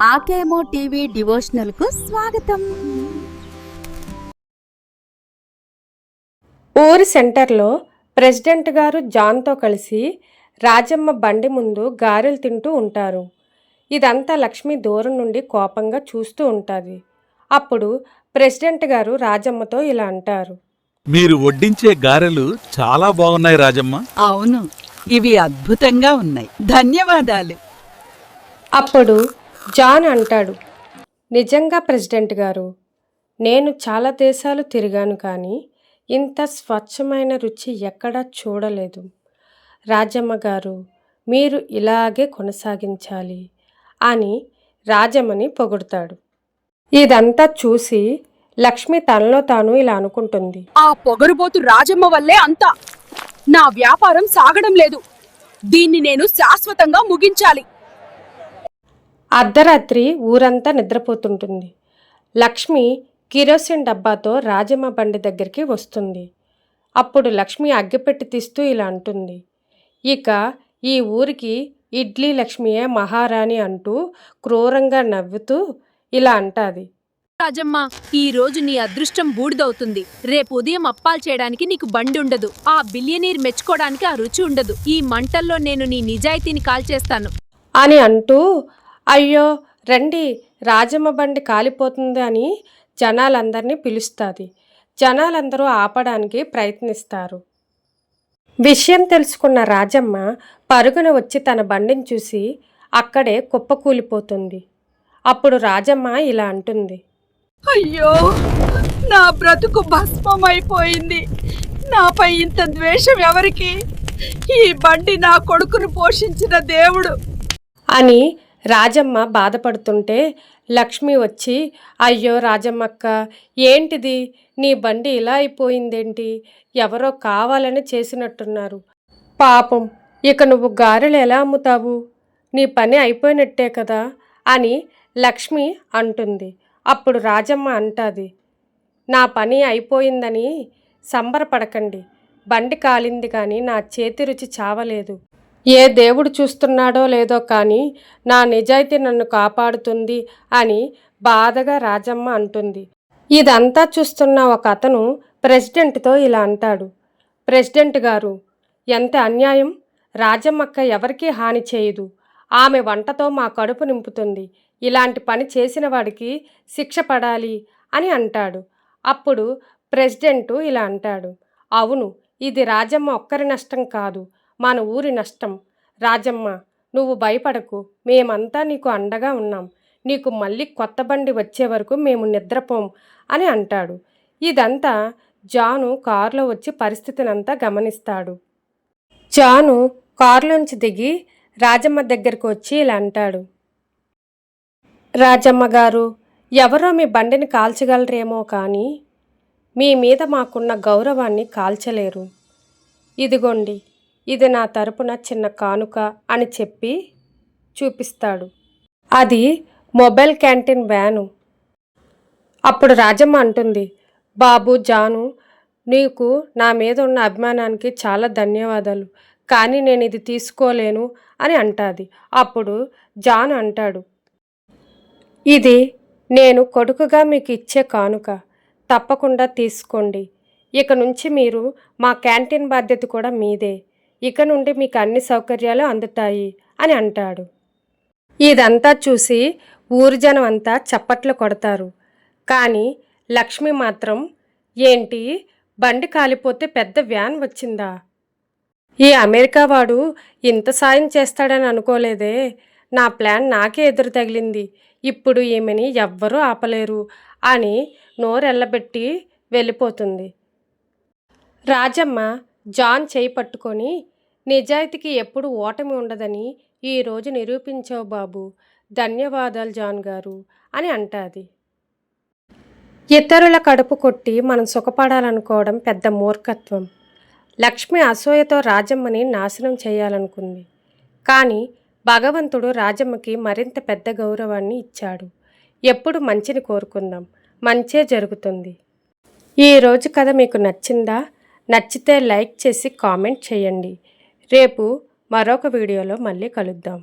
ఆకేమో TV devotional కు స్వాగతం. ఊరి సెంటర్లో ప్రెసిడెంట్ గారు జాన్తో కలిసి రాజమ్మ బండి ముందు గారెలు తింటూ ఉంటారు. ఇదంతా లక్ష్మి దూరం నుండి కోపంగా చూస్తూ ఉంటుంది. అప్పుడు ప్రెసిడెంట్ గారు రాజమ్మతో ఇలా అంటారు, మీరు వడ్డించే గారెలు చాలా బాగున్నాయి రాజమ్మ. అవును, ఇవి అద్భుతంగా ఉన్నాయి, ధన్యవాదాలు. అప్పుడు జాన్ అంటాడు, నిజంగా ప్రెసిడెంట్ గారు, నేను చాలా దేశాలు తిరిగాను కానీ ఇంత స్వచ్ఛమైన రుచి ఎక్కడా చూడలేదు. రాజమ్మ గారు, మీరు ఇలాగే కొనసాగించాలి అని రాజమ్మని పొగుడుతాడు. ఇదంతా చూసి లక్ష్మి తనలో తాను ఇలా అనుకుంటుంది, ఆ పొగరుబోతు రాజమ్మ వల్లే అంతా. నా వ్యాపారం సాగడం లేదు, దీన్ని నేను శాశ్వతంగా ముగించాలి. అర్ధరాత్రి ఊరంతా నిద్రపోతుంటుంది. లక్ష్మి కిరోసిన్ డబ్బాతో రాజమ్మ బండి దగ్గరికి వస్తుంది. అప్పుడు లక్ష్మి అగ్గిపెట్టి తీస్తూ ఇలా అంటుంది, ఇక ఈ ఊరికి ఇడ్లీ లక్ష్మియే మహారాణి అంటూ క్రూరంగా నవ్వుతూ ఇలా అంటాది, రాజమ్మ, ఈ రోజు నీ అదృష్టం బూడిదవుతుంది. రేపు ఉదయం అప్పాలు చేయడానికి నీకు బండి ఉండదు, ఆ బిలియనీర్ మెచ్చుకోవడానికి ఆ రుచి ఉండదు. ఈ మంటల్లో నేను నీ నిజాయితీని కాల్చేస్తాను అని అంటూ, అయ్యో రండి, రాజమ్మ బండి కాలిపోతుంది అని జనాలందరినీ పిలుస్తుంది. జనాలందరూ ఆపడానికి ప్రయత్నిస్తారు. విషయం తెలుసుకున్న రాజమ్మ పరుగున వచ్చి తన బండిని చూసి అక్కడే కుప్పకూలిపోతుంది. అప్పుడు రాజమ్మ ఇలా అంటుంది, అయ్యో, నా బ్రతుకు భస్మమైపోయింది. నాపై ఇంత ద్వేషం ఎవరికి? ఈ బండి నా కొడుకును పోషించిన దేవుడు అని రాజమ్మ బాధపడుతుంటే లక్ష్మి వచ్చి, అయ్యో రాజమ్మక్క, ఏంటిది, నీ బండి ఇలా అయిపోయిందేంటి? ఎవరో కావాలని చేసినట్టున్నారు. పాపం, ఇక నువ్వు గారెలు ఎలా అమ్ముతావు? నీ పని అయిపోయినట్టే కదా అని లక్ష్మి అంటుంది. అప్పుడు రాజమ్మ అంటాది, నా పని అయిపోయిందని సంబరపడకండి, బండి కాలింది కానీ నా చేతి రుచి చావలేదు. ఏ దేవుడు చూస్తున్నాడో లేదో కానీ నా నిజాయితీ నన్ను కాపాడుతుంది అని బాధగా రాజమ్మ అంటుంది. ఇదంతా చూస్తున్న ఒక అతను ప్రెసిడెంట్తో ఇలా అంటాడు, ప్రెసిడెంట్ గారు, ఎంత అన్యాయం! రాజమ్మక్క ఎవరికీ హాని చేయదు, ఆమె వంటతో మా కడుపు నింపుతుంది. ఇలాంటి పని చేసిన వాడికి శిక్ష పడాలి అని అంటాడు. అప్పుడు ప్రెసిడెంటు ఇలా అంటాడు, అవును, ఇది రాజమ్మ ఒక్కరి నష్టం కాదు, మన ఊరి నష్టం. రాజమ్మ, నువ్వు భయపడకు, మేమంతా నీకు అండగా ఉన్నాం. నీకు మళ్ళీ కొత్త బండి వచ్చే వరకు మేము నిద్రపోం అని అంటాడు. ఇదంతా జాను కారులో వచ్చి పరిస్థితినంతా గమనిస్తాడు. జాను కారులోంచి దిగి రాజమ్మ దగ్గరకు వచ్చి ఇలా అంటాడు, రాజమ్మ గారు, ఎవరో మీ బండిని కాల్చగలరేమో కానీ మీ మీద మాకున్న గౌరవాన్ని కాల్చలేరు. ఇదిగోండి, ఇది నా తరపున చిన్న కానుక అని చెప్పి చూపిస్తాడు. అది మొబైల్ క్యాంటీన్ వ్యాను. అప్పుడు రాజమ్మ అంటుంది, బాబు జాను, నీకు నా మీద ఉన్న అభిమానానికి చాలా ధన్యవాదాలు, కానీ నేను ఇది తీసుకోలేను అని అంటాది. అప్పుడు జాను అంటాడు, ఇది నేను కొడుకుగా మీకు ఇచ్చే కానుక, తప్పకుండా తీసుకోండి. ఇక నుంచి మీరు మా క్యాంటీన్ బాధ్యత కూడా మీదే. ఇక నుండి మీకు అన్ని సౌకర్యాలు అందుతాయి అని అంటాడు. ఇదంతా చూసి ఊరి జనం అంతా చప్పట్లు కొడతారు. కానీ లక్ష్మి మాత్రం, ఏంటి, బండి కాలిపోతే పెద్ద వ్యాన్ వచ్చిందా? ఈ అమెరికా వాడు ఇంత సాయం చేస్తాడని అనుకోలేదే. నా ప్లాన్ నాకే ఎదురు తగిలింది. ఇప్పుడు ఈమెని ఎవ్వరూ ఆపలేరు అని నోరెల్లబెట్టి వెళ్ళిపోతుంది. రాజమ్మ జాన్ చేయి పట్టుకొని, నిజాయితీకి ఎప్పుడు ఓటమి ఉండదని ఈరోజు నిరూపించావు బాబు, ధన్యవాదాలు జాన్ గారు అని అంటాది. ఇతరుల కడుపు కొట్టి మనం సుఖపడాలనుకోవడం పెద్ద మూర్ఖత్వం. లక్ష్మి అసూయతో రాజమ్మని నాశనం చేయాలనుకుంది. కానీ భగవంతుడు రాజమ్మకి మరింత పెద్ద గౌరవాన్ని ఇచ్చాడు. ఎప్పుడు మంచిని కోరుకుందాం, మంచే జరుగుతుంది. ఈరోజు కథ మీకు నచ్చిందా? నచ్చితే లైక్ చేసి కామెంట్ చేయండి. రేపు మరొక వీడియోలో మళ్ళీ కలుద్దాం.